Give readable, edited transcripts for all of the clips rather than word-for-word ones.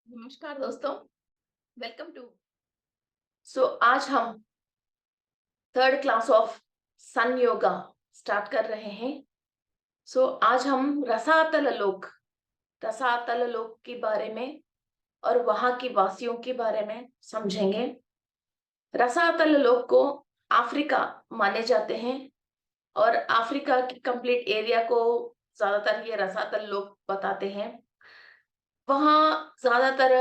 नमस्कार दोस्तों, welcome to. आज हम third class of sun yoga start कर रहे हैं। आज हम रसातल लोक के बारे में और वहां की वासियों के बारे में समझेंगे। रसातल लोक को अफ्रीका माने जाते हैं और अफ्रीका की कंप्लीट एरिया को ज्यादातर ये रसातल लोक बताते हैं। वहाँ ज्यादातर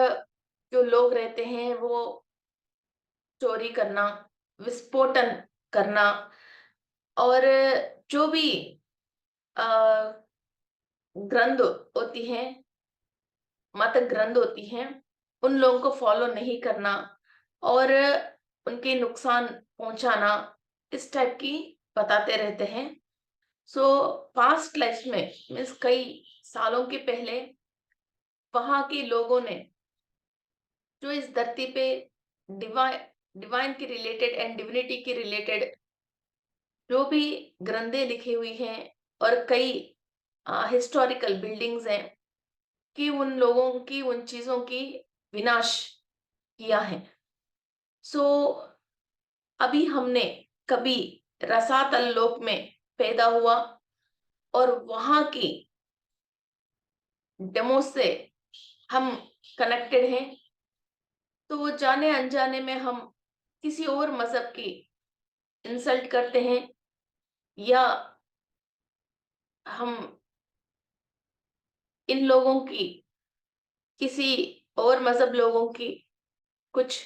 जो लोग रहते हैं वो चोरी करना, विस्फोटन करना और जो भी अ, ग्रंथ होती हैं, मत ग्रंथ होती हैं, उन लोगों को फॉलो नहीं करना और उनके नुकसान पहुंचाना, इस टाइप की बताते रहते हैं। पास्ट लाइफ में मीन्स कई सालों के पहले वहां के लोगों ने जो इस धरती पे डिवाइन डिवाइन के रिलेटेड एंड डिविनिटी के रिलेटेड जो भी ग्रंथें लिखी हुई हैं और कई हिस्टोरिकल बिल्डिंग्स हैं कि उन लोगों की उन चीजों की विनाश किया है। सो अभी हमने कभी रसातल लोक में पैदा हुआ और वहां की डेमो से हम कनेक्टेड हैं, तो वो जाने अनजाने में हम किसी और मजहब की इंसल्ट करते हैं या हम इन लोगों की किसी और मजहब लोगों की कुछ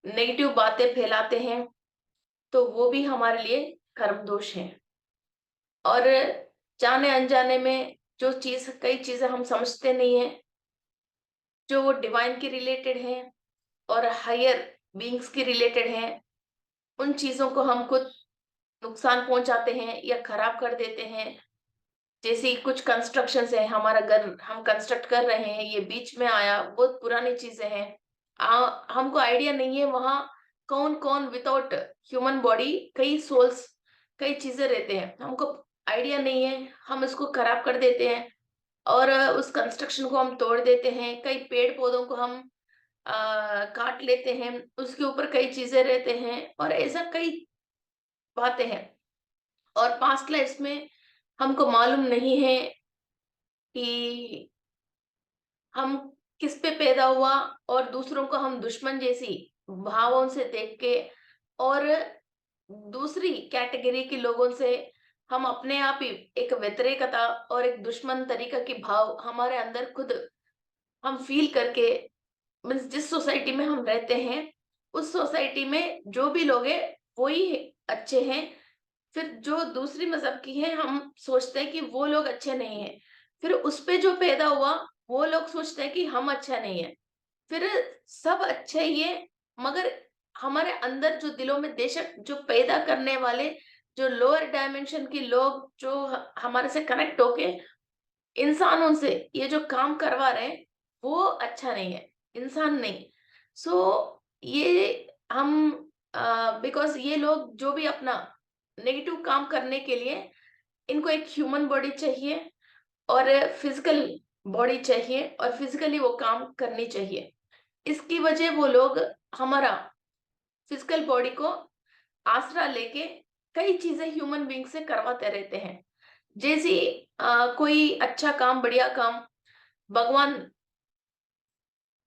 नेगेटिव बातें फैलाते हैं, तो वो भी हमारे लिए कर्म दोष है। और जाने अनजाने में जो चीज कई चीजें हम समझते नहीं है, जो वो डिवाइन के रिलेटेड है और हायर बीइंग्स के रिलेटेड है, उन चीजों को हम खुद नुकसान पहुंचाते हैं या खराब कर देते हैं। जैसे कुछ कंस्ट्रक्शन है, हमारा घर हम कंस्ट्रक्ट कर रहे हैं, ये बीच में आया, बहुत पुरानी चीजें हैं। हमको आइडिया नहीं है वहां कौन कौन विदाउट ह्यूमन बॉडी कई सोल्स कई चीजें रहते हैं, हमको आइडिया नहीं है, हम इसको खराब कर देते हैं और उस कंस्ट्रक्शन को हम तोड़ देते हैं। कई पेड़ पौधों को हम काट लेते हैं, उसके ऊपर कई चीजें रहते हैं और ऐसा कई बातें हैं। और पास्ट लाइफ में हमको मालूम नहीं है कि हम किस पे पैदा हुआ और दूसरों को हम दुश्मन जैसी भावों से देख के और दूसरी कैटेगरी के लोगों से हम अपने आप ही एक व्यतिरेकता और एक दुश्मन तरीका की भाव हमारे अंदर खुद हम फील करके, मीन्स जिस सोसाइटी में हम रहते हैं उस सोसाइटी में जो भी लोग हैं वो ही अच्छे हैं। फिर जो दूसरी मजहब की है हम सोचते हैं कि वो लोग अच्छे नहीं है, फिर उस पे जो पैदा हुआ वो लोग सोचते हैं कि हम अच्छा नहीं है। फिर सब अच्छे ही है, मगर हमारे अंदर जो दिलों में बेशक जो पैदा करने वाले जो लोअर डायमेंशन के लोग जो हमारे से कनेक्ट होके इंसानों से ये जो काम करवा रहे हैं वो अच्छा नहीं है, इंसान नहीं। ये हम बिकॉज ये लोग जो भी अपना नेगेटिव काम करने के लिए इनको एक ह्यूमन बॉडी चाहिए और फिजिकल बॉडी चाहिए और फिजिकली वो काम करनी चाहिए। इसकी वजह वो लोग हमारा फिजिकल बॉडी को आसरा लेके कई चीजें ह्यूमन बीइंग से करवाते रहते हैं। जैसे कोई अच्छा काम बढ़िया काम भगवान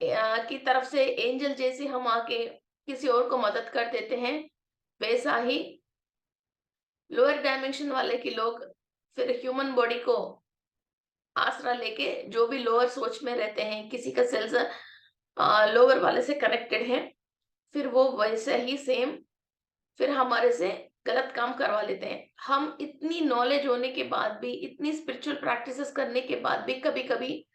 की तरफ से एंजल जैसे हम आके किसी और को मदद कर देते हैं, वैसा ही लोअर डायमेंशन वाले के लोग फिर ह्यूमन बॉडी को आसरा लेके जो भी लोअर सोच में रहते हैं, किसी का सेल्स लोअर वाले से कनेक्टेड है, फिर वो वैसे ही सेम फिर हमारे से गलत काम करवा लेते हैं। हम इतनी नॉलेज होने के बाद भी, इतनी स्पिरिचुअल प्रैक्टिसेस करने के बाद भी कभी-कभी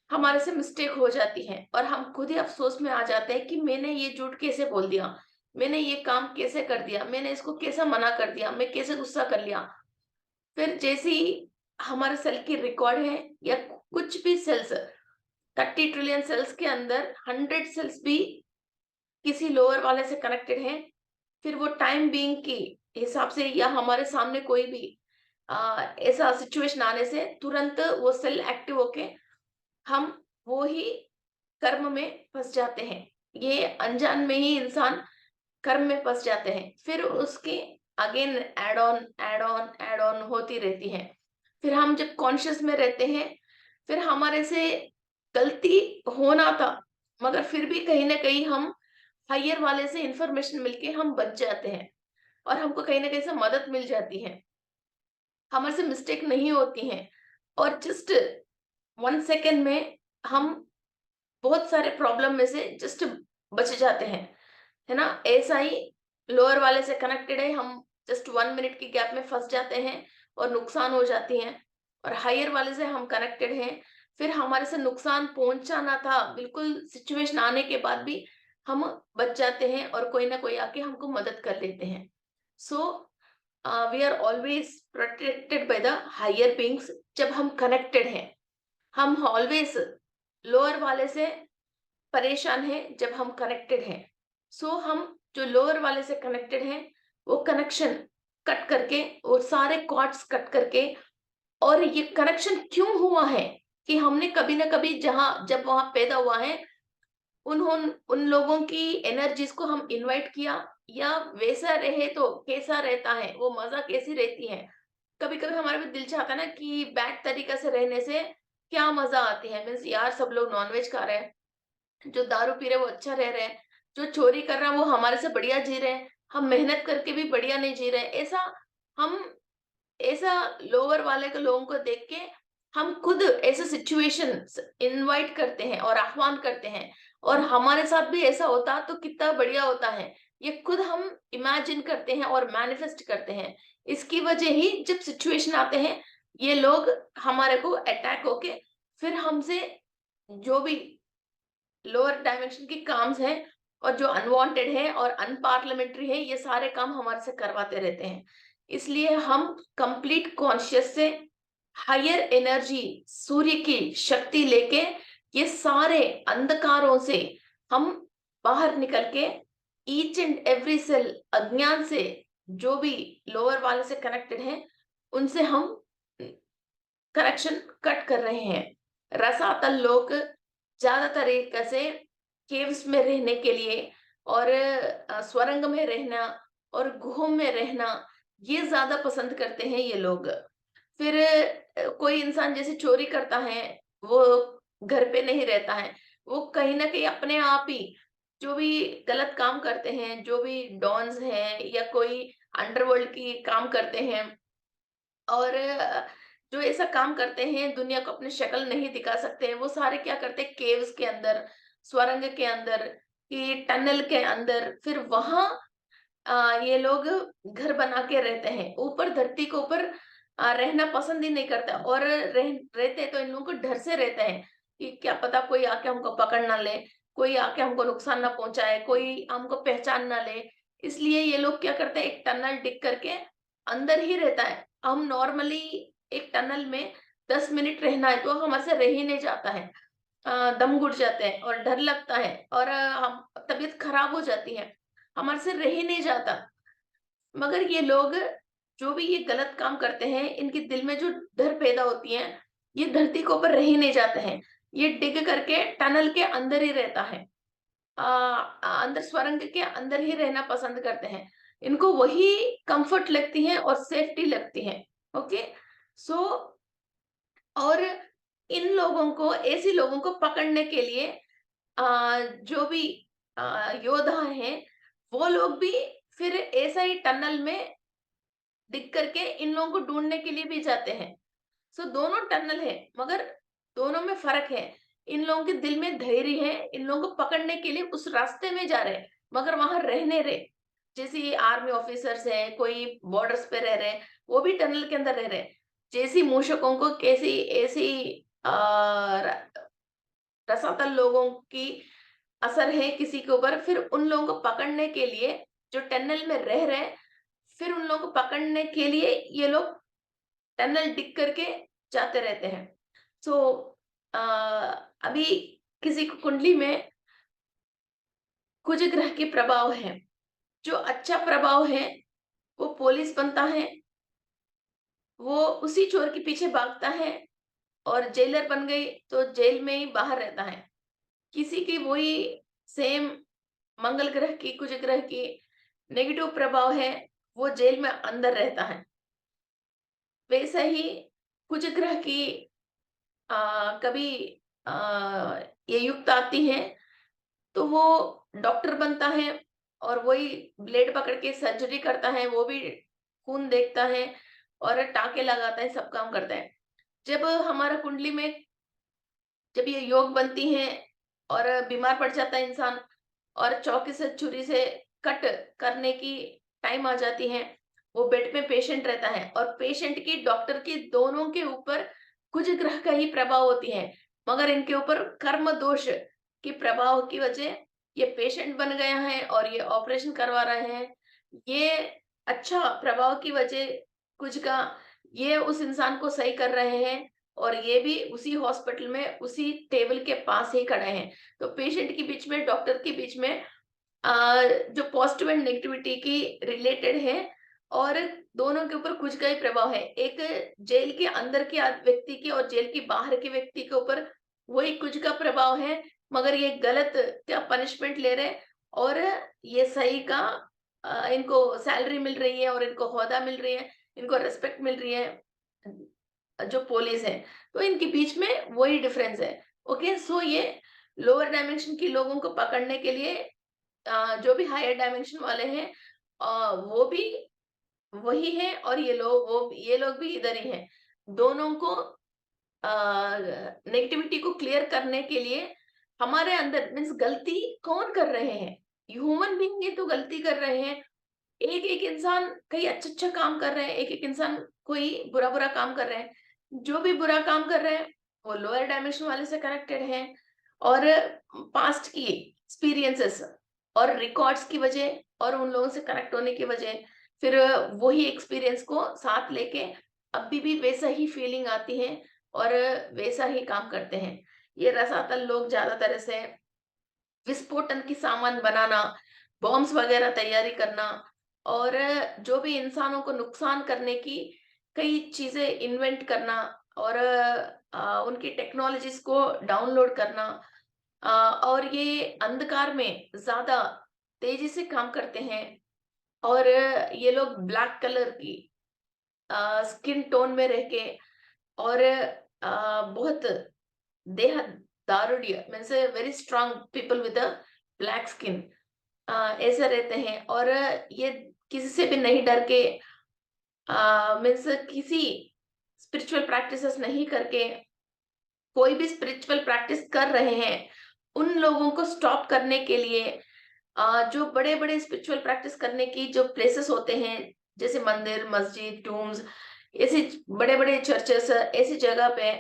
हमारे से मिस्टेक हो जाती है और हम खुद ही अफ़सोस में आ जाते हैं कि मैंने ये झूठ कैसे बोल दिया? मैंने ये काम कैसे कर दिया? मैंने इसको कैसे मना कर दिया? मैं कैसे गुस्सा कर लिया? फिर जैसे ही हमारे सेल की रिकॉर्ड है या कुछ भी सेल्स 30 ट्रिलियन सेल्स के अंदर 100 सेल्स भी किसी लोअर वाले से कनेक्टेड हैं, फिर वो टाइम बीइंग के हिसाब से या हमारे सामने कोई भी ऐसा सिचुएशन आने से तुरंत वो सेल एक्टिव होके हम वो ही कर्म में फँस जाते हैं। ये अनजान में ही इंसान कर्म में फँस जाते हैं। फिर उसकी अगेन ऐड ऑन होती रहती है। फिर हम जब कॉन्शियस में रहते हैं, फिर हमारे से गलती होना था, मगर फिर भी कहीं न कहीं हम हायर वाले से इन्फॉर्मेशन मिलके हम बच जाते हैं और हमको कहीं न कहीं से मदद मिल जाती है। हमारे से मिस्टेक नहीं होती हैं और जस्ट 1 सेकंड में हम बहुत सारे प्रॉब्लम में से जस्ट बच जाते हैं, है ना? ऐसा ही लोअर वाले से कनेक्टेड है, हम जस्ट 1 मिनट की गैप में फँस जाते हैं और नुकसान हो जाती हैं और हायर वाले से हम कनेक्टेड हैं, फिर हमारे से नुकसान पहुँचा ना था, बिल्कुल सिचुएशन आने के बाद भी हम बच जाते हैं और कोई ना कोई आके हमको मदद कर लेते हैं। So we are always protected by the higher beings जब हम कनेक्टेड हैं। हम ऑलवेज़ लोअर वाले से परेशान हैं जब हम कनेक्टेड हैं। सो हम जो लोअर वाले से कनेक्टेड हैं, वो कनेक्शन कट करके, वो सारे कॉर्ड्स कट करके और ये कनेक्शन क्यों हुआ है कि हमने कभी न कभी जहाँ जब वहाँ पैदा हुआ है, उन लोगों की एनर्जीज़ को हम इनवाइट किया या वैसा रहे तो कैसा रहता है, वो मज़ा कैसी रहती है। कभी-कभी हमारा भी दिल चाहता है ना कि बैड तरीक़े से रहने से क्या मज़ा आती है, मीन्स यार सब लोग नॉन-वेज खा रहे हैं, जो दारू पी रहे हैं वो अच्छा रह रहे हैं, जो चोरी कर रहा है वो हमारे से बढ़िया जी रहे हैं, हम मेहनत करके भी बढ़िया नहीं जी रहे हैं। हम ऐसा लोअर वाले के लोगों को देख के हम खुद ऐसे सिचुएशंस इनवाइट करते हैं और आह्वान करते हैं और हमारे साथ भी ऐसा होता तो कितना बढ़िया होता है। ये खुद हम इमेजिन करते हैं और मैनिफेस्ट करते हैं। इसकी वजह ही जब सिचुएशन आते हैं, ये लोग हमारे को अटैक होके फिर हमसे जो भी लोअर डायमेंशन की काम्स हैं और जो अनवांटेड है और अनपार्लियामेंट्री है, ये सारे काम हमारे से करवाते रहते हैं। इसलिए हम कंप्लीट कॉन्शियस से हायर एनर्जी, सूर्य की शक्ति लेके ये सारे अंधकारों से हम बाहर निकल के ईच एंड एवरी सेल अज्ञान से जो भी लोअर वाले से कनेक्टेड हैं, उनसे हम कनेक्शन कट कर रहे हैं। रसातल लोग ज़्यादा तरीके से केव्स में रहने के लिए और स्वरंग में रहना और गुहा में रहना, ये ज़्यादा पसंद करते हैं ये लोग। फिर कोई इंसान जैसे चोरी करता है, वो घर पे नहीं रहता है, वो कहीं न कहीं अपने आप ही जो भी गलत काम करते हैं, जो भी डॉन्स हैं या कोई अंडरवर्ल्ड की काम करते हैं और जो ऐसा काम करते हैं, दुनिया को अपनी शक्ल नहीं दिखा सकते हैं, वो सारे क्या करते हैं केव्स के अंदर, सुरंग के अंदर, कि टनल के अंदर, फिर वहाँ ये लोग घर बना के रहते हैं। ऊपर धरती के ऊपर रहना पसंद ही नहीं करता और रहते तो इन लोगों को डर से रहते हैं कि क्या पता कोई आके हमको पकड़ ना ले, कोई आके हमको नुकसान ना पहुँचाए, कोई हमको पहचान ना ले। इसलिए ये लोग क्या करते हैं, एक टनल डिग करके अंदर ही रहता है। हम नॉर्मली एक टनल में 10 मिनट रहना है तो हमारे से रह ही नहीं जाता है। दम घुट जाते हैं और डर लगता है और हम तबीयत खराब हो जाती है। हमारे से रह ही नहीं जाता। मगर ये लोग जो भी ये गलत काम करते हैं, इनके दिल में जो डर पैदा होती है, ये धरती के ऊपर रह ही नहीं जाते हैं। ये डिग करके टनल के अंदर ही रहता है। अंदर सुरंग के अंदर ही रहना पसंद करते हैं। इनको वही कम्फर्ट लगती है और सेफ्टी लगती है। ओके? सो और इन लोगों को ऐसे लोगों को पकड़ने के लिए जो भी योद्धा हैं, वो लोग भी फिर ऐसा ही टनल में दिख करके इन लोगों को ढूँढने के लिए भी जाते हैं। सो दोनों टनल है, मगर दोनों में फ़र्क है। इन लोगों के दिल में धैर्य है, इन लोगों को पकड़ने के लिए उस रास्ते में जा रहे हैं, मगर वहाँ रह नहीं रहे। जैसे ये आर्मी ऑफिसर्स हैं, कोई बॉर्डर्स पे रह रहे हैं, वो भी टनल के अंदर रह रहे हैं। जैसी मूषकों को कैसी ऐसी अ, र रसातल लोगों की असर है किसी के ऊपर, फिर उन लोगों को पकड़ने के लिए जो टनल में रह रहे हैं, फिर उन लोगों को पकड़ने के लिए ये लोग टनल डिग करके जाते रहते हैं। सो अ, अभी किसी को कुंडली में कुछ ग्रह के प्रभाव है। जो अच्छा प्रभाव है, वो पुलिस बनता है, वो उसी चोर के पीछे भागता है और जेलर बन गई तो जेल में ही बाहर रहता है। किसी की वही सेम मंगल ग्रह की, कुछ ग्रह की नेगेटिव प्रभाव है, वो जेल में अंदर रहता है। वैसा ही कुछ ग्रह की कभी आ, ये युक्त आती है, तो वो डॉक्टर बनता है और वही ब्लेड पकड़ के सर्जरी करता है, वो भी खून देखता है और टाँके लगाता है, सब काम करता है। जब हमारा कुंडली में जब ये योग बनती हैं और बीमार पड़ जाता है इंसान और चौकी से छुरी से कट करने की टाइम आ जाती है, वो बेड पे पेशेंट रहता है और पेशेंट की डॉक्टर की दोनों के ऊपर कुछ ग्रह का ही प्रभाव होती है, मगर इनके ऊपर कर्म दोष के प्रभाव की वजह ये पेशेंट बन गया है और ये ऑपरेशन करवा रहे हैं। ये अच्छा प्रभाव की वजह कुछ का ये उस इंसान को सही कर रहे हैं और ये भी उसी हॉस्पिटल में उसी टेबल के पास ही खड़े हैं। तो पेशेंट के बीच में, डॉक्टर के बीच में जो पॉजिटिव एंड नेगेटिविटी की रिलेटेड है और दोनों के ऊपर कुछ का ही प्रभाव है। एक जेल के अंदर के व्यक्ति की और जेल के बाहर के व्यक्ति के ऊपर वही कुछ का प्रभाव है, मगर ये गलत क्या पनिशमेंट ले रहे हैं और ये सही का इनको सैलरी मिल रही है और इनको ओहदा मिल रही है, इनको रिस्पेक्ट मिल रही है, जो पुलिस है। तो इनके बीच में वही डिफरेंस है। ओके, सो ये लोअर डायमेंशन के लोगों को पकड़ने के लिए जो भी हायर डायमेंशन वाले हैं वो भी वही है और ये लोग भी इधर ही हैं। दोनों को नेगेटिविटी को क्लियर करने के लिए हमारे अंदर मीन्स गलती कौन कर रहे हैं? ह्यूमन बीइंग ही तो गलती कर रहे हैं। एक-एक इंसान कई अच्छा-अच्छा काम कर रहे हैं, एक-एक इंसान कोई बुरा-बुरा काम कर रहे हैं। जो भी बुरा काम कर रहे हैं, वो लोअर डायमेंशन वाले से कनेक्टेड हैं और पास्ट की एक्सपीरियंसेस और रिकॉर्ड्स की वजह और उन लोगों से कनेक्ट होने की वजह, फिर वही एक्सपीरियंस को साथ लेके अभी भी वैसा ही फीलिंग आती है और वैसा ही काम करते हैं। ये रसातल लोग ज़्यादातर ऐसे विस्फोटन की सामान बनाना, बॉम्ब्स वगैरह तैयारी करना और जो भी इंसानों को नुकसान करने की कई चीज़ें इन्वेंट करना और उनकी टेक्नोलॉजीज़ को डाउनलोड करना और ये अंधकार में ज़्यादा तेज़ी से काम करते हैं और ये लोग ब्लैक कलर की स्किन टोन में रह के और बहुत देह दारुड्य means very strong people with a black skin ऐसे रहते हैं और ये किसी से भी नहीं डर के मीन्स किसी स्पिरिचुअल प्रैक्टिसेस नहीं करके कोई भी स्पिरिचुअल प्रैक्टिस कर रहे हैं, उन लोगों को स्टॉप करने के लिए जो बड़े-बड़े स्पिरिचुअल प्रैक्टिस करने की जो प्लेसेस होते हैं, जैसे मंदिर, मस्जिद, टूम्स, ऐसे बड़े-बड़े चर्चेस ऐसी जगह पे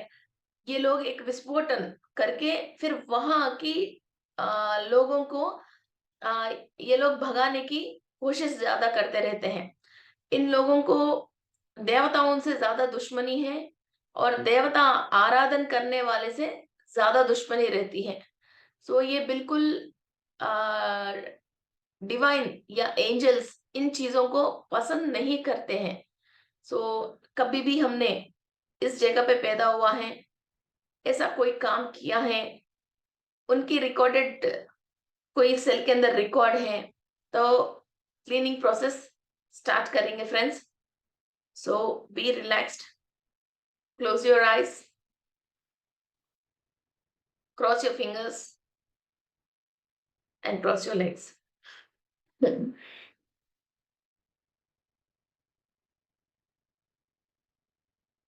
ये लोग एक विस्फोटन करके फिर वहाँ की लोगों को अ, ये लोग भगाने की कोशिश ज़्यादा करते रहते हैं। इन लोगों को देवताओं से ज़्यादा दुश्मनी है और देवता आराधन करने वाले से ज़्यादा दुश्मनी रहती है। सो ये बिल्कुल अ, डिवाइन या एंजल्स इन चीज़ों को पसंद नहीं करते हैं। सो कभी भी हमने इस जगह पे पैदा हुआ है, ऐसा कोई काम किया है, उनकी रिकॉर्डेड कोई सेल के अंदर रिकॉर्ड है, तो क्लीनिंग प्रोसेस स्टार्ट करेंगे friends. So B relaxed, close your eyes, cross your fingers and cross your legs.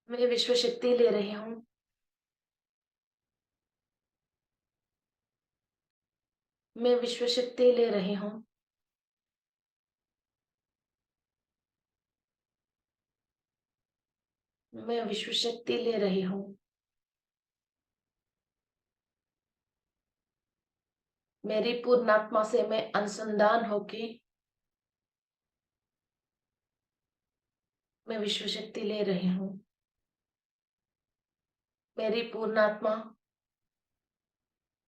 मैं विश्व शक्ति ले रही हूँ। मैं विश्व शक्ति ले रही हूँ। मैं विश्व शक्ति ले रही हूँ। मेरी पूर्णात्मा से मैं अनुसंधान होके मैं विश्व शक्ति ले रही हूँ। मेरी पूर्णात्मा,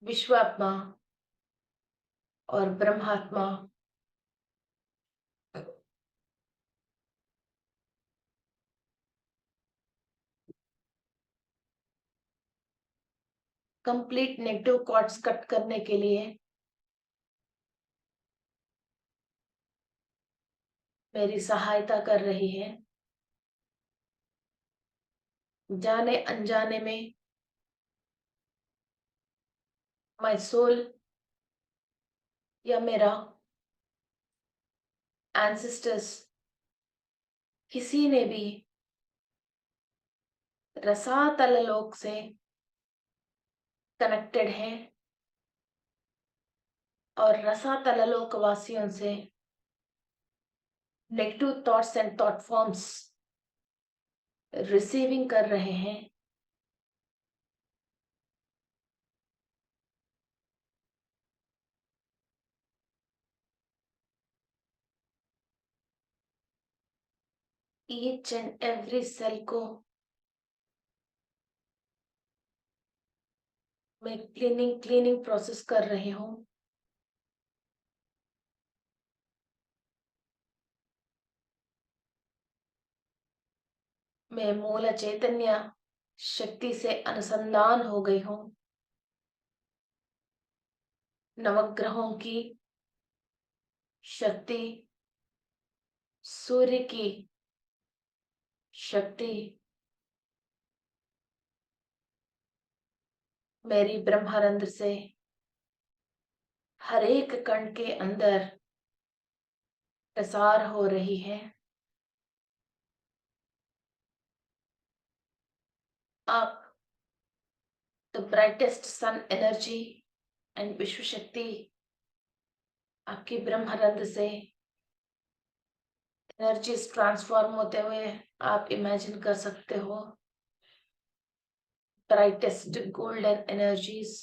विश्वात्मा और ब्रह्मात्मा कंप्लीट नेगेटिव कॉर्ड्स कट करने के लिए मेरी सहायता कर रही है। जाने अनजाने में माय सोल या मेरा एंसेस्टर्स किसी ने भी रसातल लोक से कनेक्टेड हैं और रसातल लोक वासियों से negative thoughts and thought forms receiving कर रहे हैं। ईच एंड एवरी सेल को मैं क्लीनिंग प्रोसेस कर रही हूँ। मैं मूल चैतन्य शक्ति से अनुसंधान हो गई हूँ। नवग्रहों की शक्ति, सूर्य की शक्ति मेरी ब्रह्मारंध्र से हर एक कण के अंदर प्रसार हो रही है। आप the brightest sun energy and विश्व शक्ति आपकी ब्रह्मानंद से एनर्जीज ट्रांसफॉर्म होते हुए आप इमेजिन कर सकते हो। ब्राइटेस्ट गोल्डन एनर्जीज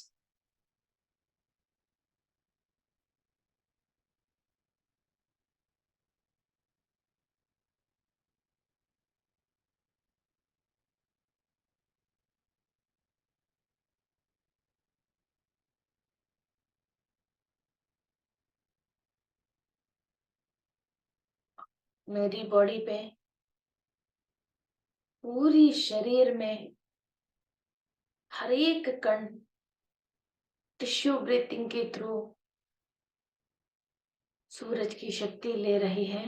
मेरी बॉडी पे, पूरी शरीर में हर एक कण टिश्यू ब्रीथिंग के थ्रू सूरज की शक्ति ले रही है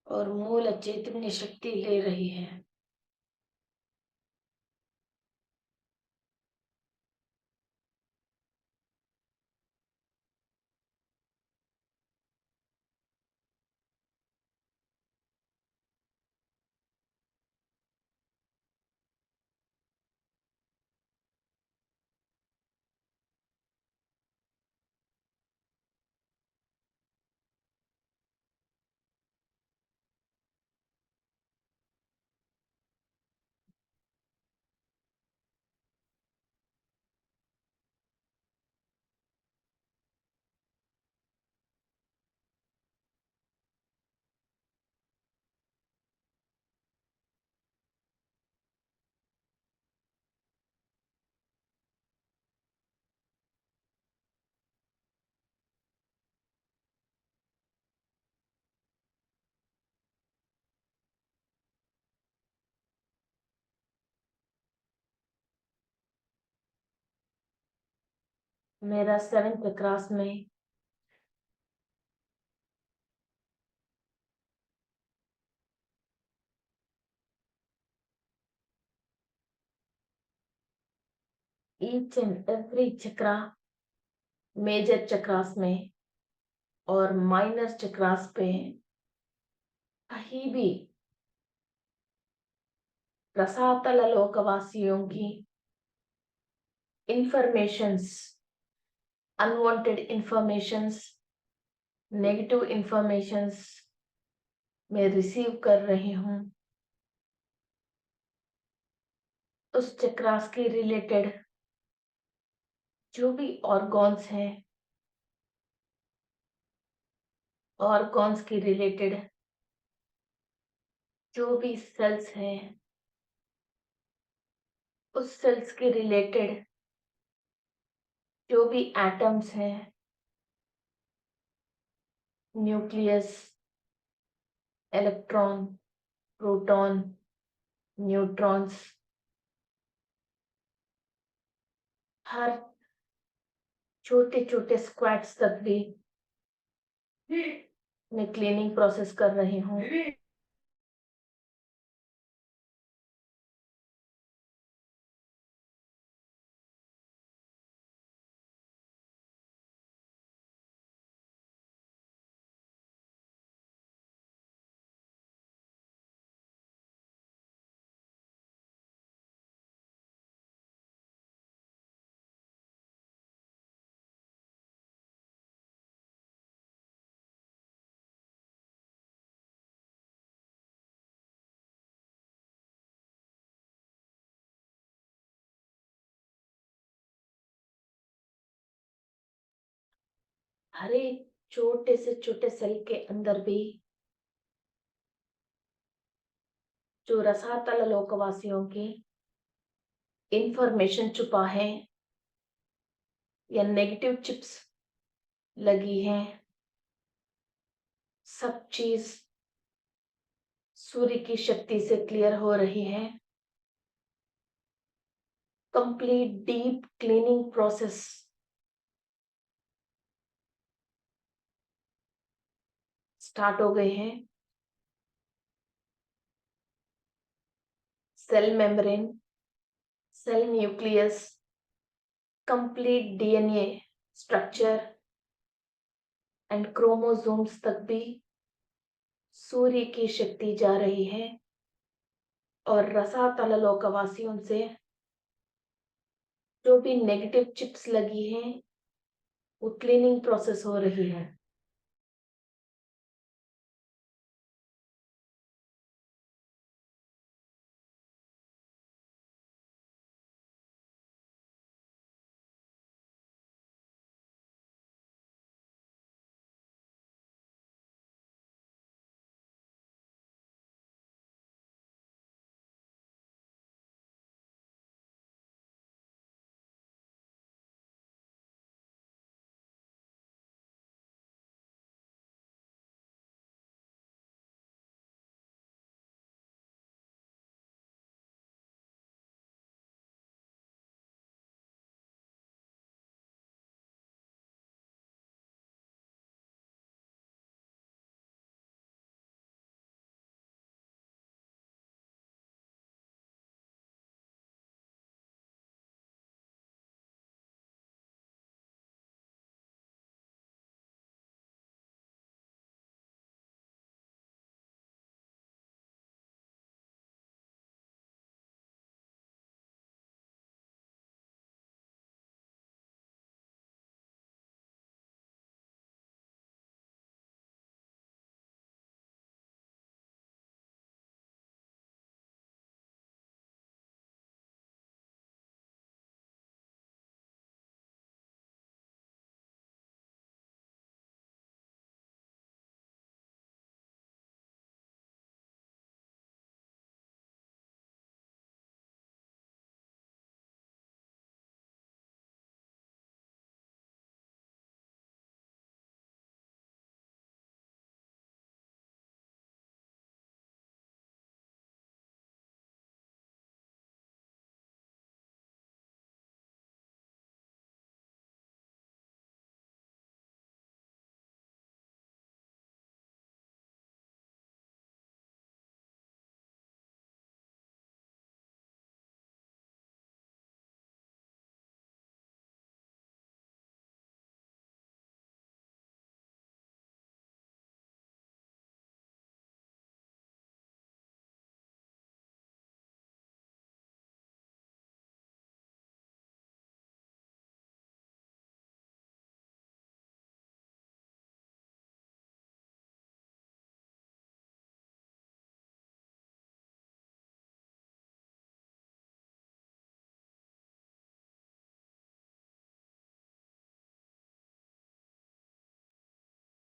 और मूल चैतन्य शक्ति ले रही है। मेरा 7th क्रॉस में each and every chakra, major chakras में और माइनर चक्रास पे कहीं भी रसातल लोकवासियों की informations, unwanted informations, negative informations मैं रिसीव कर रही हूँ। उस चक्रास के रिलेटेड जो भी ऑर्गन्स हैं, ऑर्गन्स के रिलेटेड जो भी सेल्स हैं, उस सेल्स के रिलेटेड जो भी एटम्स हैं, न्यूक्लियस, इलेक्ट्रॉन, प्रोटॉन, न्यूट्रॉन्स, हर छोटे-छोटे स्क्वैट्स तक भी मैं क्लीनिंग प्रोसेस कर रही हूँ। हर एक छोटे से छोटे सेल के अंदर भी जो रसातल लोकवासियों की इंफॉर्मेशन छुपा है या नेगेटिव चिप्स लगी है, सब चीज सूर्य की शक्ति से क्लियर हो रही है। Complete deep cleaning process start हो गए हैं। Cell membrane, cell nucleus, complete DNA structure and chromosomes तक भी सूर्य की शक्ति जा रही है और रसातल लोकवासियों से जो भी नेगेटिव चिप्स लगी हैं वो क्लीनिंग प्रोसेस हो रही है।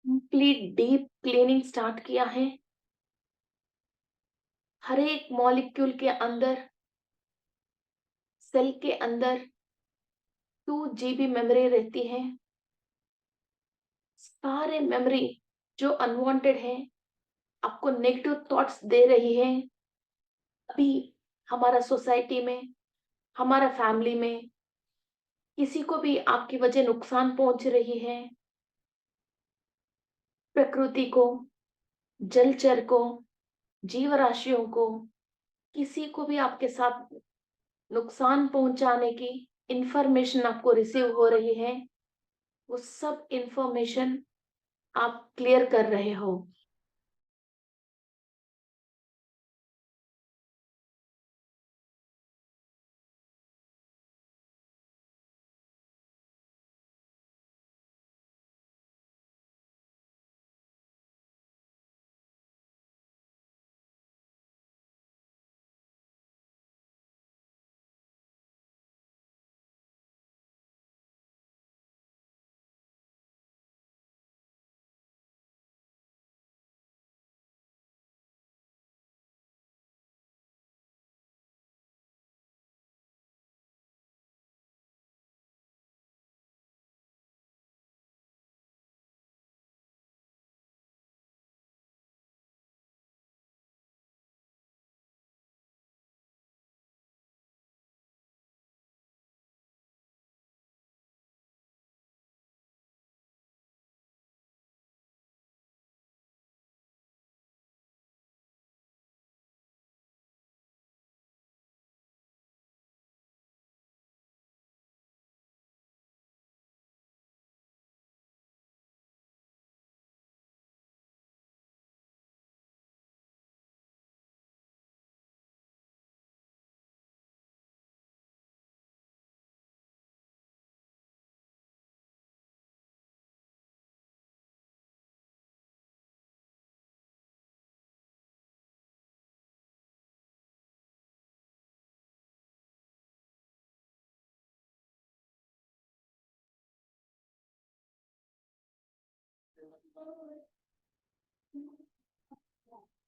कंप्लीट डीप क्लीनिंग स्टार्ट किया है। हर एक मॉलिक्यूल के अंदर, सेल के अंदर 2 GB मेमोरी रहती है। सारे मेमोरी जो अनवांटेड है, आपको नेगेटिव थॉट्स दे रही है, अभी हमारा सोसाइटी में, हमारा फैमिली में किसी को भी आपकी वजह नुकसान पहुंच रही है, प्रकृति को, जलचर को, जीव राशियों को, किसी को भी आपके साथ नुकसान पहुंचाने की इंफॉर्मेशन आपको रिसीव हो रही है, वो सब इंफॉर्मेशन आप क्लियर कर रहे हो।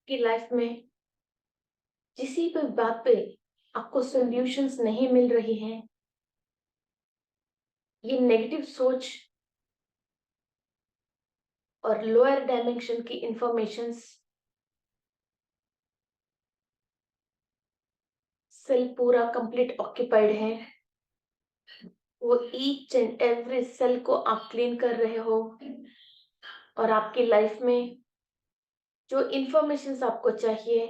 कि लाइफ में किसी भी बात पे आपको सॉल्यूशंस नहीं मिल रही हैं, ये नेगेटिव सोच और लोअर डायमेंशन की इंफॉर्मेशंस सेल पूरा कंप्लीट ऑक्यूपाइड है, वो ईच एंड एवरी सेल को आप क्लीन कर रहे हो, और आपकी लाइफ में जो इंफॉर्मेशंस आपको चाहिए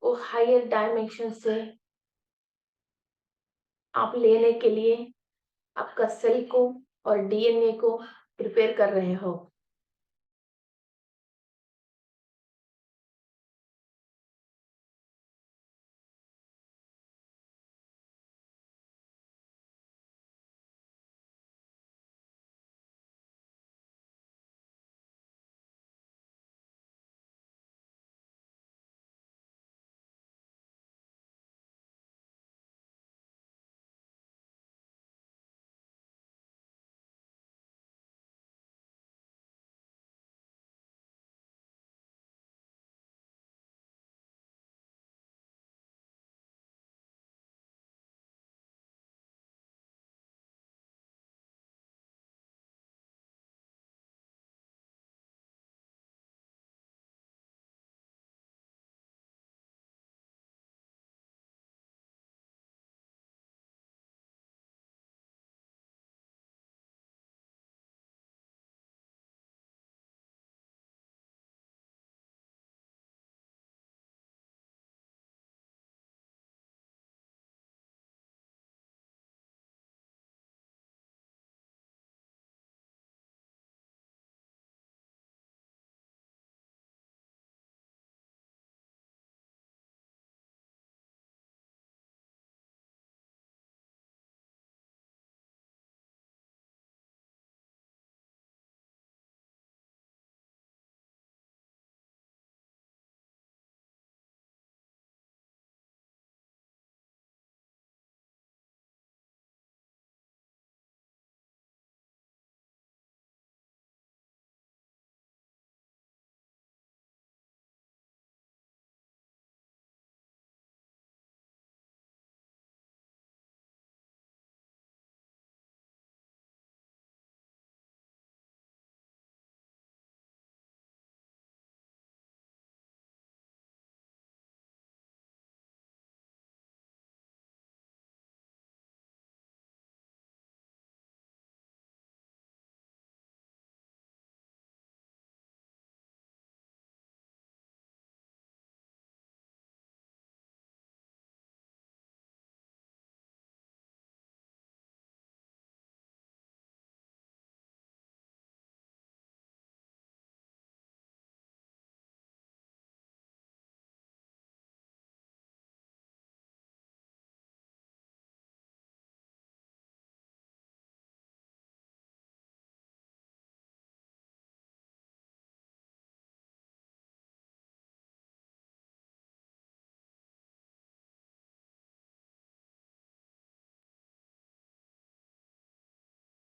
वो हायर डायमेंशन से आप लेने के लिए आपका सेल को और डीएनए को प्रिपेयर कर रहे हो।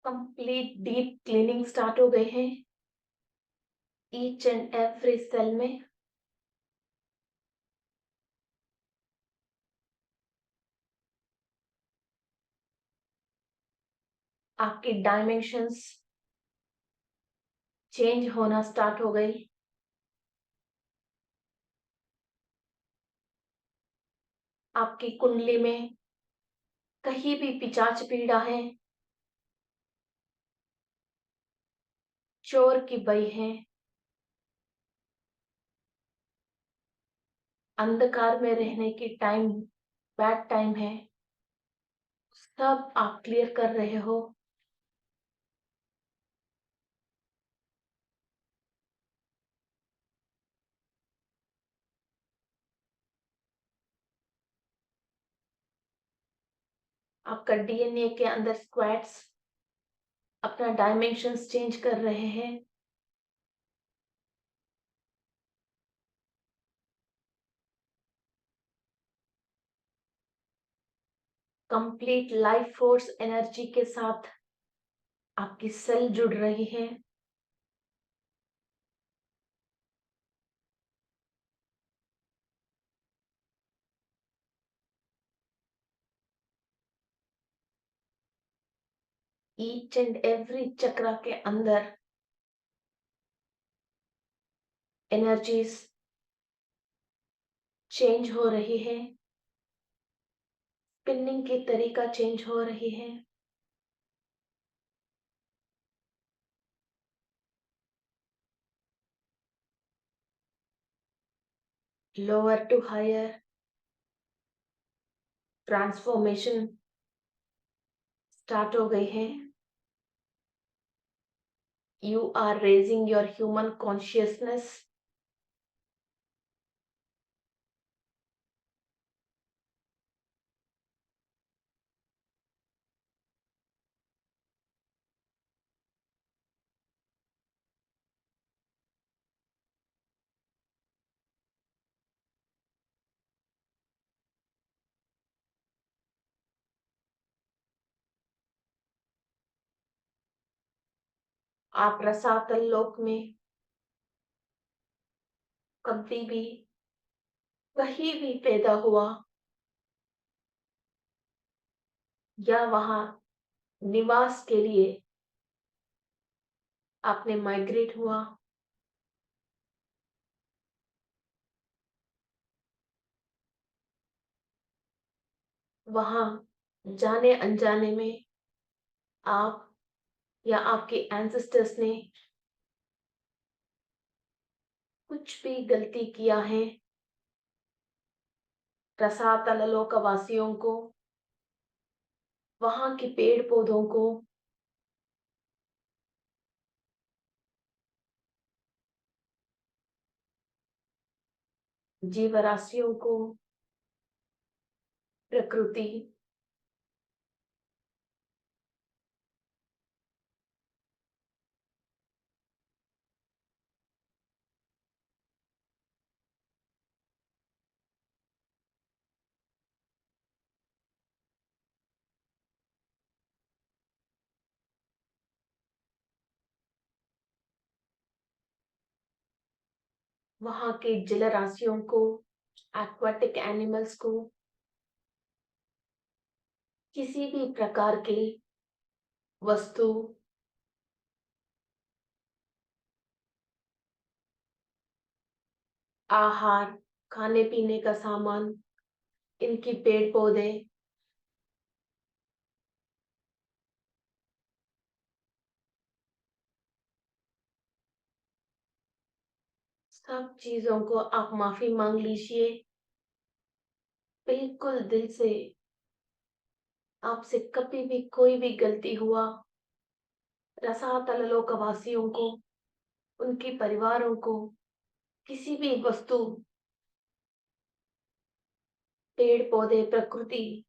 कंप्लीट डीप क्लीनिंग स्टार्ट हो गए हैं ईच एंड एवरी सेल में। आपकी डायमेंशंस चेंज होना स्टार्ट हो गई। आपकी कुंडली में कहीं भी पिचाच पीड़ा है, चोर की बई है, अंधकार में रहने की टाइम बैड टाइम है, सब आप क्लियर कर रहे हो। आपका डीएनए के अंदर स्क्वैट्स अपना डायमेंशंस चेंज कर रहे हैं। कंप्लीट लाइफ फोर्स एनर्जी के साथ आपकी सेल जुड़ रही है। ईच एंड एवरी चक्रा के अंदर एनर्जीज चेंज हो रही है, स्पिनिंग की तरीका चेंज हो रही है। Lower to higher transformation start हो गई है। You are raising your human consciousness. आप रसातल लोक में कभी भी कहीं भी पैदा हुआ या वहां निवास के लिए आपने माइग्रेट हुआ, वहां जाने अनजाने में आप या आपके एंसेस्टर्स ने कुछ भी गलती किया है, रसातल लोक वासियों को, वहां के पेड़ पौधों को, जीवराशियों को, प्रकृति, वहां के जलराशियों को, एक्वाटिक एनिमल्स को, किसी भी प्रकार की वस्तु, आहार, खाने पीने का सामान, इनकी पेड़ पौधे, सब चीजों को आप माफी मांग लीजिए बिल्कुल दिल से। आपसे कभी भी कोई भी गलती हुआ, रसातल लोक वासियों को, उनके परिवारों को, किसी भी वस्तु, पेड़ पौधे, प्रकृति,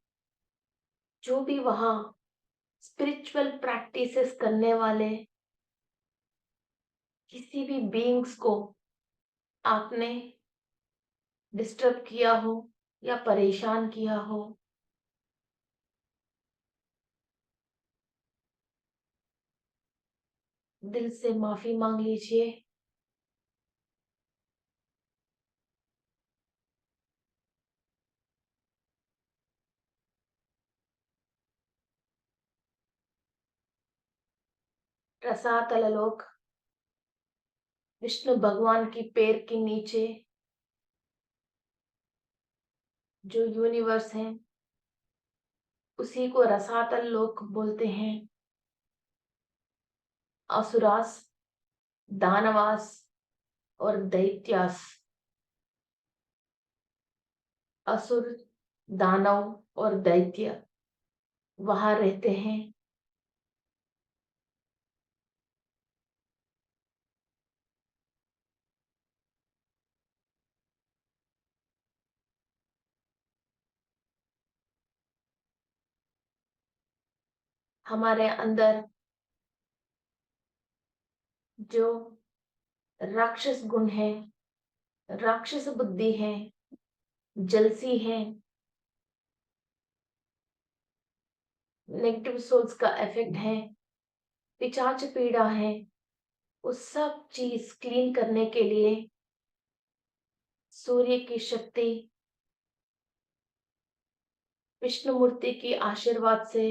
जो भी वहां स्पिरिचुअल प्रैक्टिसेस करने वाले किसी भी बीइंग्स को आपने डिस्टर्ब किया हो या परेशान किया हो, दिल से माफी मांग लीजिए। रसातल लोक विष्णु भगवान की पैर के नीचे जो यूनिवर्स है उसी को रसातल लोक बोलते हैं। असुरास, दानवास और दैत्यास, असुर, दानव और दैत्य वहां रहते हैं। हमारे अंदर जो राक्षस गुण है, राक्षस बुद्धि है, जलसी है, नेगेटिव सोल्स का इफेक्ट है, पिशाच पीड़ा है, उस सब चीज क्लीन करने के लिए सूर्य की शक्ति, विष्णु मूर्ति की आशीर्वाद से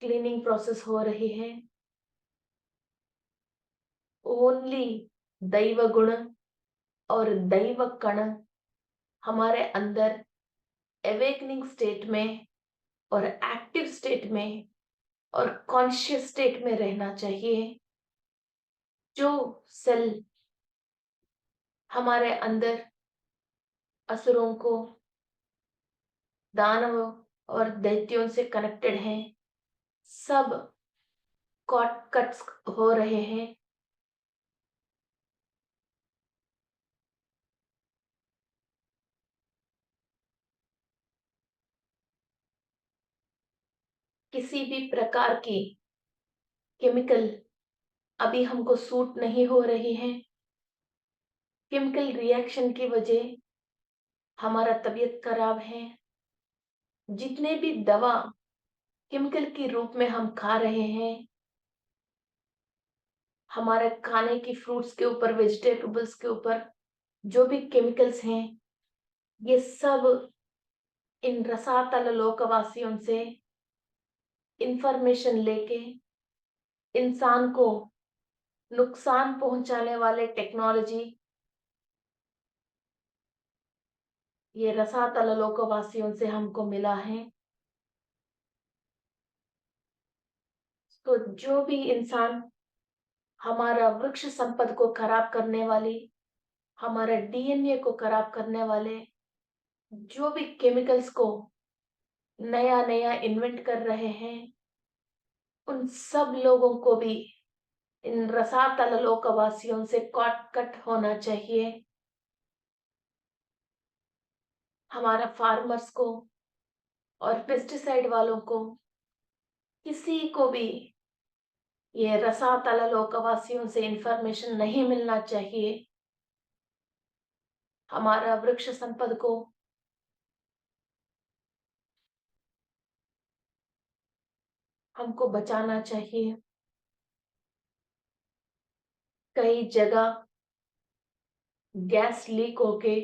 क्लीनिंग प्रोसेस हो रही है। ओनली दैव गुण और दैव कण हमारे अंदर एवेकनिंग स्टेट में और एक्टिव स्टेट में और कॉन्शियस स्टेट में रहना चाहिए। जो सेल हमारे अंदर असुरों को, दानव और दैत्यों से कनेक्टेड हैं, सब कॉट कट्स हो रहे हैं। किसी भी प्रकार की केमिकल अभी हमको सूट नहीं हो रही है। केमिकल रिएक्शन की वजह हमारा तबीयत खराब है। जितने भी दवा केमिकल के रूप में हम खा रहे हैं, हमारे खाने की फ्रूट्स के ऊपर, वेजिटेबल्स के ऊपर जो भी केमिकल्स हैं, ये सब इन रसातल लोकवासियों से इंफॉर्मेशन लेके इंसान को नुकसान पहुंचाने वाले टेक्नोलॉजी ये रसातल लोकवासियों से हमको मिला है। तो जो भी इंसान हमारा वृक्ष संपद को खराब करने वाली, हमारा डीएनए को खराब करने वाले जो भी केमिकल्स को नया नया इन्वेंट कर रहे हैं, उन सब लोगों को भी इन रसातल लोकवासियों से कट कट होना चाहिए। हमारा फार्मर्स को और पेस्टिसाइड वालों को, किसी को भी ये रसातल लोकवासियों से इंफॉर्मेशन नहीं मिलना चाहिए। हमारा वृक्ष संपद को हमको बचाना चाहिए। कई जगह गैस लीक होके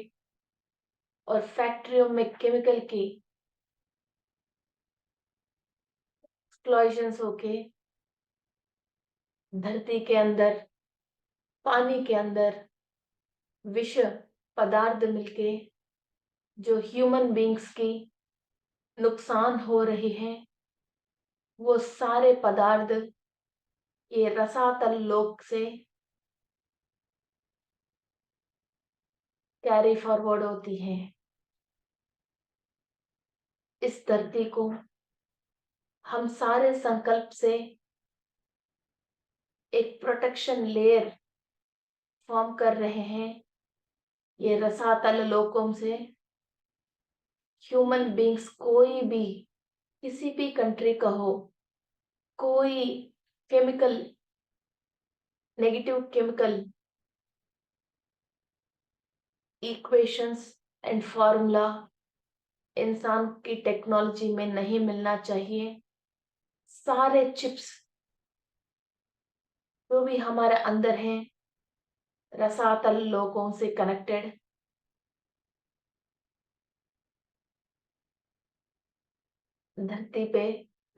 और फैक्ट्रियों में केमिकल की एक्सप्लोजन्स होके धरती के अंदर, पानी के अंदर विष पदार्थ मिलके जो ह्यूमन बींग्स की नुकसान हो रही है, वो सारे पदार्थ ये रसातल लोक से कैरी फॉरवर्ड होती हैं। इस धरती को हम सारे संकल्प से एक प्रोटेक्शन लेयर फॉर्म कर रहे हैं। ये रसातल लोकों से ह्यूमन बींग्स, कोई भी, किसी भी कंट्री का हो, कोई chemical, negative chemical equations and formula इंसान की टेक्नोलॉजी में नहीं मिलना चाहिए। सारे चिप्स जो भी हमारे अंदर हैं, रसातल लोगों से कनेक्टेड, धरती पे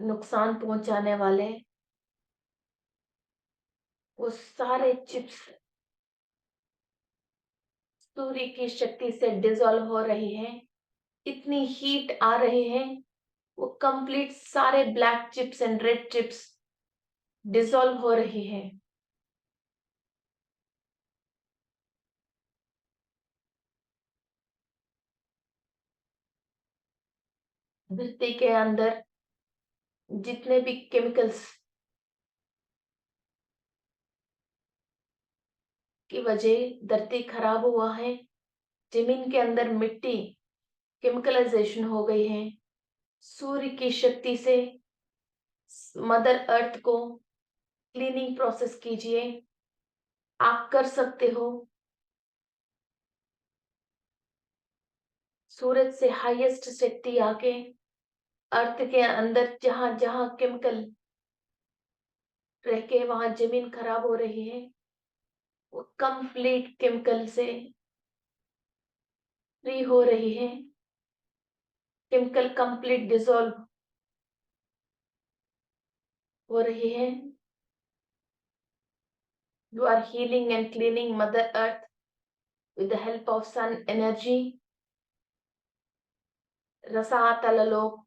नुकसान पहुंचाने वाले वो सारे चिप्स सूर्य की शक्ति से डिसॉल्व हो रही हैं। इतनी हीट आ रही है, वो कंप्लीट सारे black chips and red chips dissolve हो रही है। धरती के अंदर जितने भी केमिकल्स की वजह धरती खराब हुआ है, जमीन के अंदर मिट्टी केमिकलाइजेशन हो गई है। सूर्य की शक्ति से मदर अर्थ को क्लीनिंग प्रोसेस कीजिए। आप कर सकते हो। सूरज से हाईएस्ट शक्ति आके अर्थ के अंदर जहां जहां केमिकल रह के वहां जमीन खराब हो रही है, वो कंप्लीट केमिकल से फ्री हो रही है। केमिकल कंप्लीट डिसॉल्व हो रही है। You are healing and cleaning Mother Earth with the help of sun energy. रसातललोक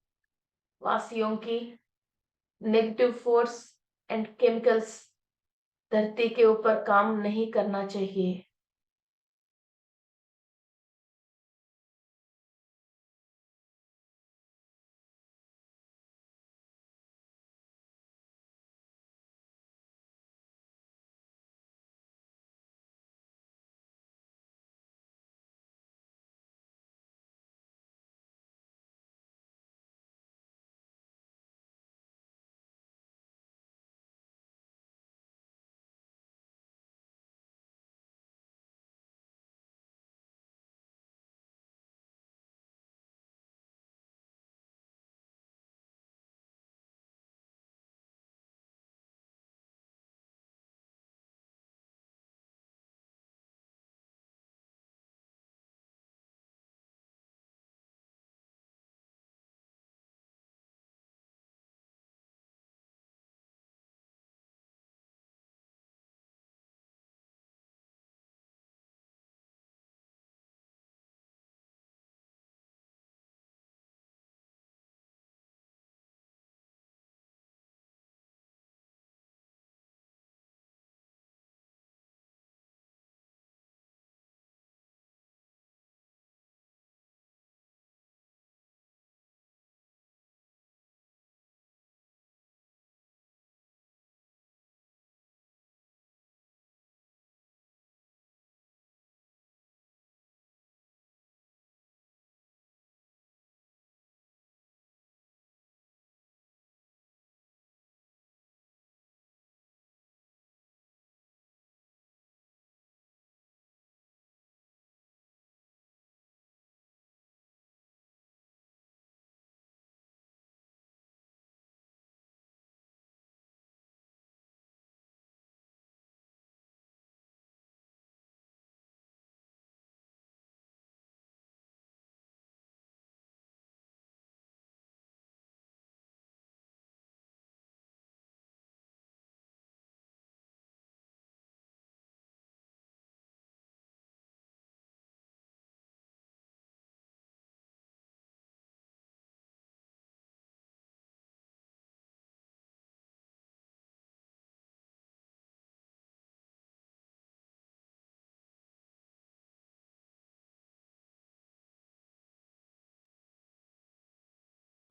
वासियों की नेगेटिव फोर्स एंड केमिकल्स धरती के ऊपर काम नहीं करना चाहिए।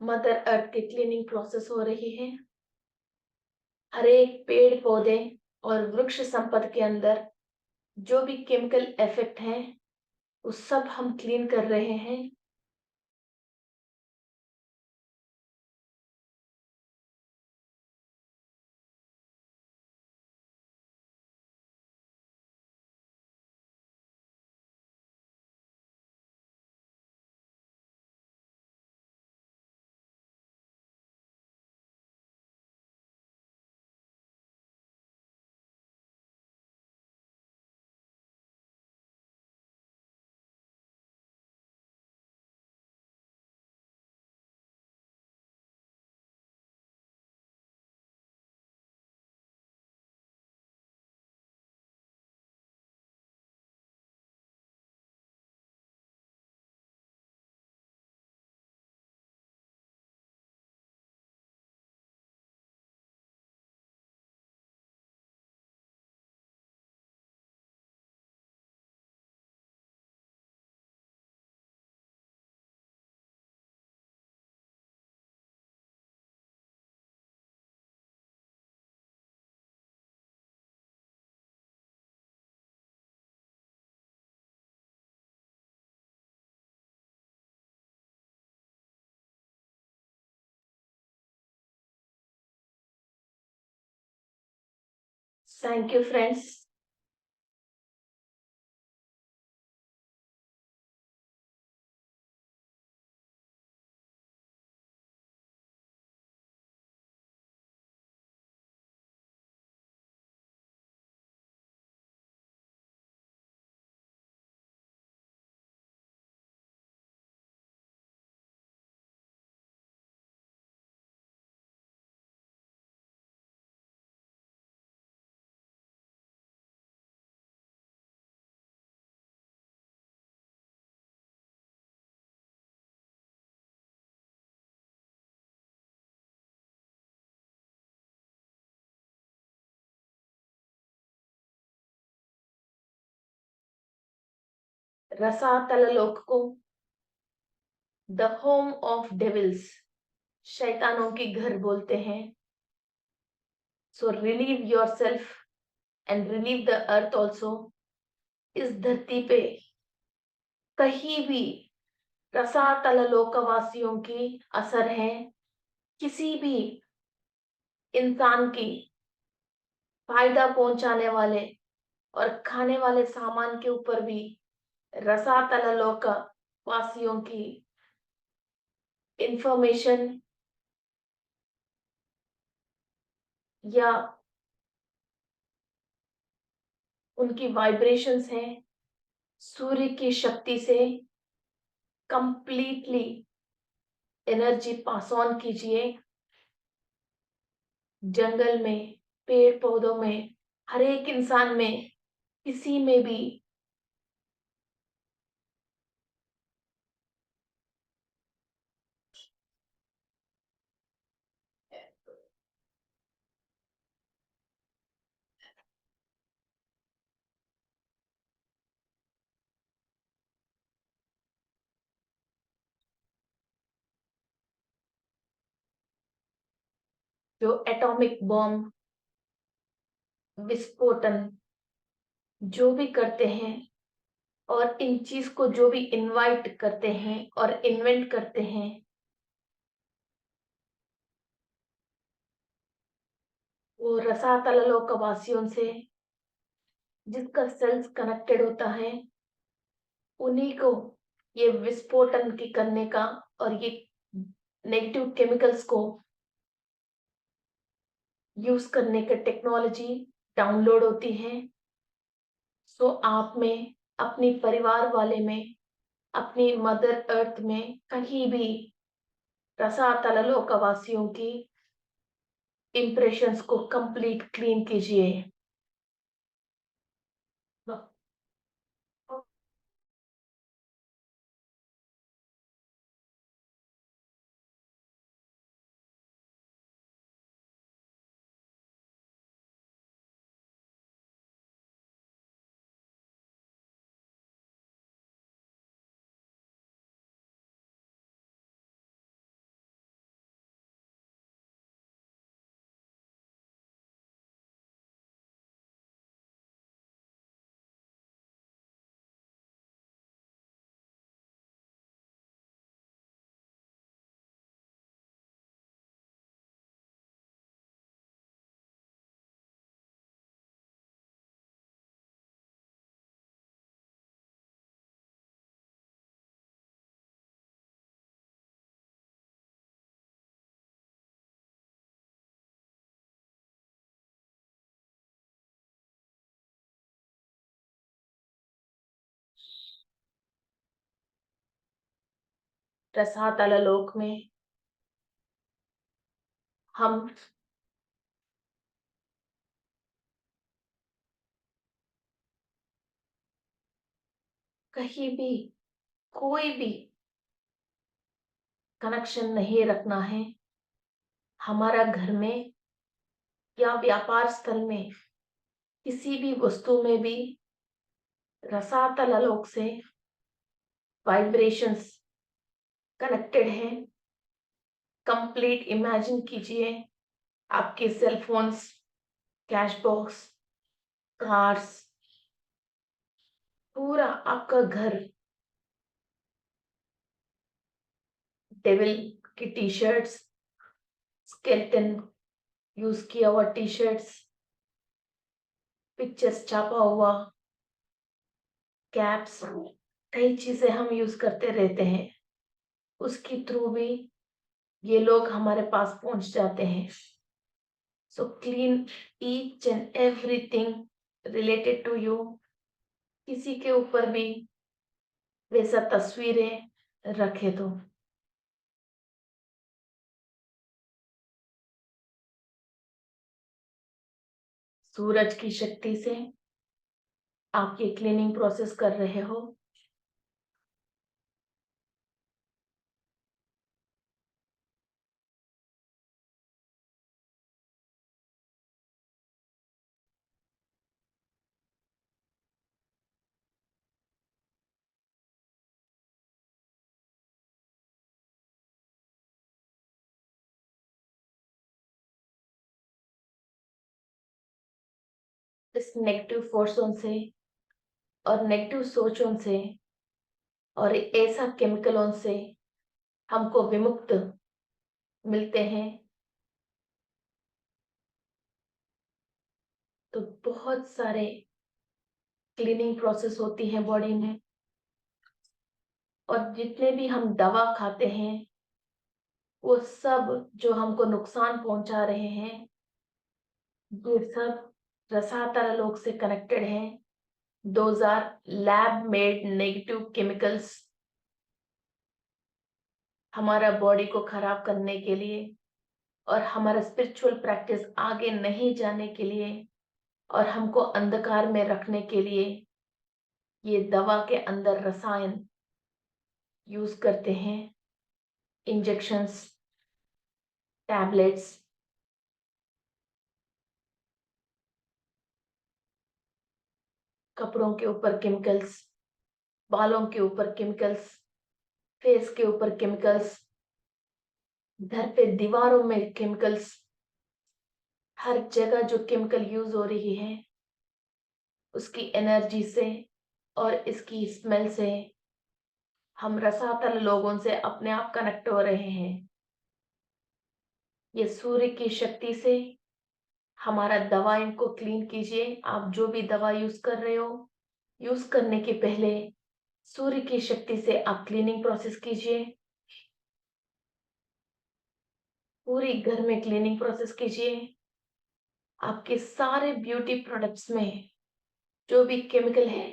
मदर अर्थ की क्लीनिंग प्रोसेस हो रही है। हर एक पेड़ पौधे और वृक्ष संपद के अंदर जो भी केमिकल इफेक्ट है, वो सब हम क्लीन कर रहे हैं। Thank you, friends. रसातल को द होम ऑफ डेविल्स, शैतानों की घर बोलते हैं. So relieve yourself and relieve the earth also. इस धरती पे कहीं भी रसातल लोकवासियों की असर है. किसी भी इंसान की फायदा पहुंचाने वाले और खाने वाले सामान के ऊपर भी रसातल लोकवासियों की इंफॉर्मेशन या उनकी वाइब्रेशंस हैं. सूर्य की शक्ति से कंप्लीटली एनर्जी पास ऑन कीजिए. जंगल में, पेड़ पौधों में, हर एक इंसान में, किसी में भी जो एटॉमिक बॉम्ब विस्फोटन जो भी करते हैं और इन चीज को जो भी इनवाइट करते हैं और इन्वेंट करते हैं, वो रसातल लोकवासियों से जिसका सेल्स कनेक्टेड होता है, उन्हीं को ये विस्फोटन की करने का और ये नेगेटिव केमिकल्स को यूज करने का टेक्नोलॉजी डाउनलोड होती है. सो आप में, अपनी परिवार वाले में, अपनी मदर अर्थ में कहीं भी रसातल लोकवासियों की इंप्रेशंस को कंप्लीट क्लीन कीजिए. रसातल लोक में हम कहीं भी कोई भी कनेक्शन नहीं रखना है. हमारा घर में या व्यापार स्थल में किसी भी वस्तु में भी रसातल लोक से वाइब्रेशंस कनेक्टेड है. कंप्लीट इमेजिन कीजिए आपके cell phones, cash box, cars, पूरा आपका घर डेविल की टी शर्ट्स, स्केलेटन यूज किया हुआ टी शर्ट्स, पिक्चर्स छापा हुआ, कैप्स, कई चीजें हम यूज करते रहते हैं। उसके थ्रू भी ये लोग हमारे पास पहुंच जाते हैं। So clean each and everything related to you. किसी के ऊपर भी वैसा तस्वीरें रखे तो सूरज की शक्ति से आप ये क्लीनिंग प्रोसेस कर रहे हो। इस नेगेटिव फोर्सों से और नेगेटिव सोचों से और ऐसा केमिकलों से हमको विमुक्त मिलते हैं। तो बहुत सारे क्लीनिंग प्रोसेस होती है बॉडी में, और जितने भी हम दवा खाते हैं वो सब जो हमको नुकसान पहुंचा रहे हैं, ये सब रसातल लोग से कनेक्टेड हैं। Those are lab made negative chemicals हमारा बॉडी को खराब करने के लिए और हमारा स्पिरिचुअल प्रैक्टिस आगे नहीं जाने के लिए और हमको अंधकार में रखने के लिए ये दवा के अंदर रसायन यूज करते हैं। इंजेक्शंस, टैबलेट्स, कपड़ों के ऊपर केमिकल्स, बालों के ऊपर केमिकल्स, फेस के ऊपर केमिकल्स, घर पे दीवारों में केमिकल्स, हर जगह जो केमिकल यूज हो रही है उसकी एनर्जी से और इसकी स्मेल से हम रसातल लोगों से अपने आप कनेक्ट हो रहे हैं। ये सूर्य की शक्ति से हमारा दवाई को क्लीन कीजिए। आप जो भी दवा यूज कर रहे हो, यूज करने के पहले सूर्य की शक्ति से आप क्लीनिंग प्रोसेस कीजिए। पूरी घर में क्लीनिंग प्रोसेस कीजिए। आपके सारे ब्यूटी प्रोडक्ट्स में जो भी केमिकल है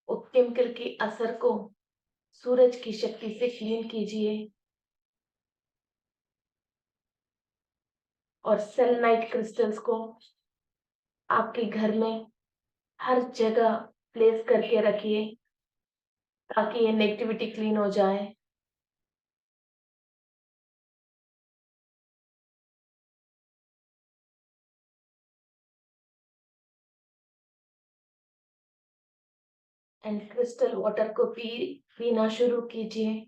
वो केमिकल के असर को सूरज की शक्ति से क्लीन कीजिए। और सेलेनाइट क्रिस्टल्स को आपके घर में हर जगह प्लेस करके रखिए ताकि ये नेगेटिविटी क्लीन हो जाए। एंड क्रिस्टल वाटर को पीना शुरू कीजिए।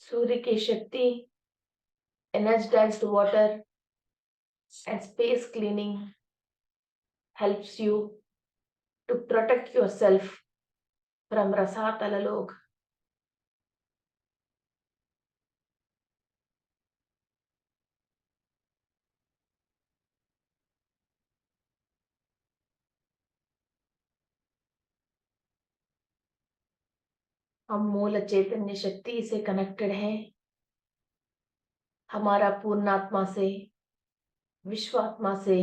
सूर्य की शक्ति, energized water and space cleaning helps you to protect yourself from Rasat Alalog. हम मूल चैतन्य शक्ति से कनेक्टेड हैं। हमारा पूर्णात्मा से, विश्वात्मा से,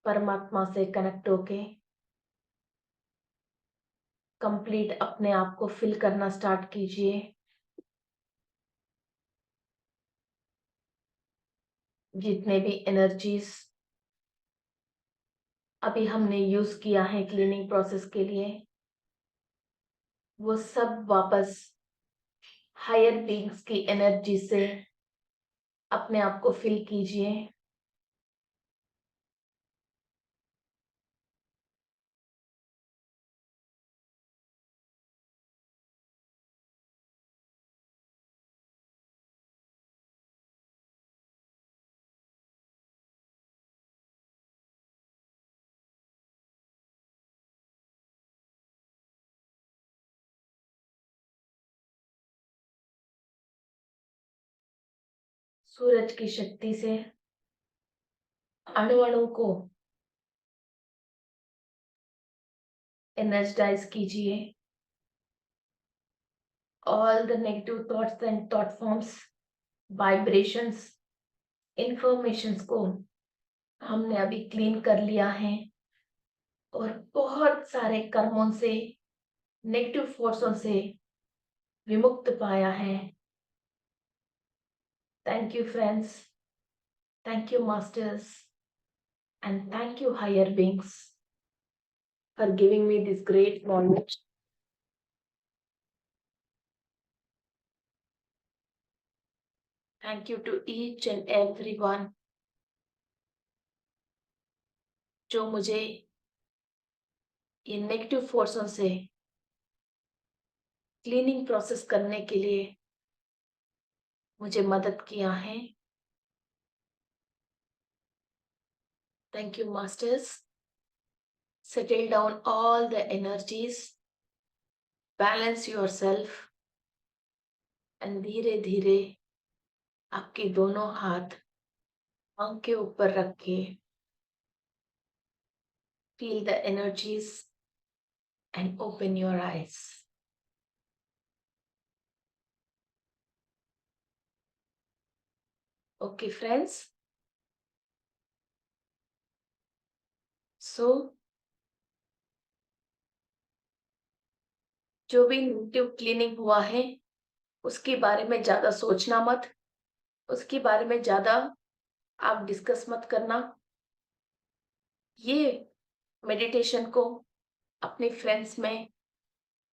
परमात्मा से कनेक्ट होके कंप्लीट अपने आप को फिल करना स्टार्ट कीजिए। जितने भी एनर्जीज अभी हमने यूज किया है क्लीनिंग प्रोसेस के लिए, वो सब वापस हायर बीइंग्स की एनर्जी से अपने आप को फिल कीजिए। सूरज की शक्ति से अणु-अणु को एनर्जाइज कीजिए। All the negative thoughts and thought forms, vibrations, informations को हमने अभी क्लीन कर लिया है और बहुत सारे कर्मों से, नेगेटिव फोर्सों से विमुक्त पाया है। Thank you friends, thank you masters, and thank you higher beings for giving me this great knowledge. Thank you to each and everyone जो मुझे ये नेगेटिव फोर्सों से क्लीनिंग प्रोसेस करने के लिए मुझे मदद किया है। Thank you masters. Settle down all the energies, balance yourself, and धीरे धीरे आपके दोनों हाथ आंख के ऊपर रख के feel the energies and open your eyes. Okay friends, so जो भी नेगेटिव क्लीनिंग हुआ है उसके बारे में ज्यादा सोचना मत, उसके बारे में ज्यादा आप डिस्कस मत करना। ये मेडिटेशन को अपने फ्रेंड्स में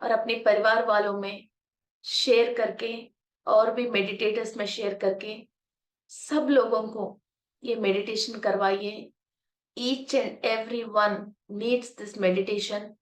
और अपने परिवार वालों में शेयर करके और भी मेडिटेटर्स में शेयर करके सब लोगों को ये मेडिटेशन करवाइए। Each and every one needs this meditation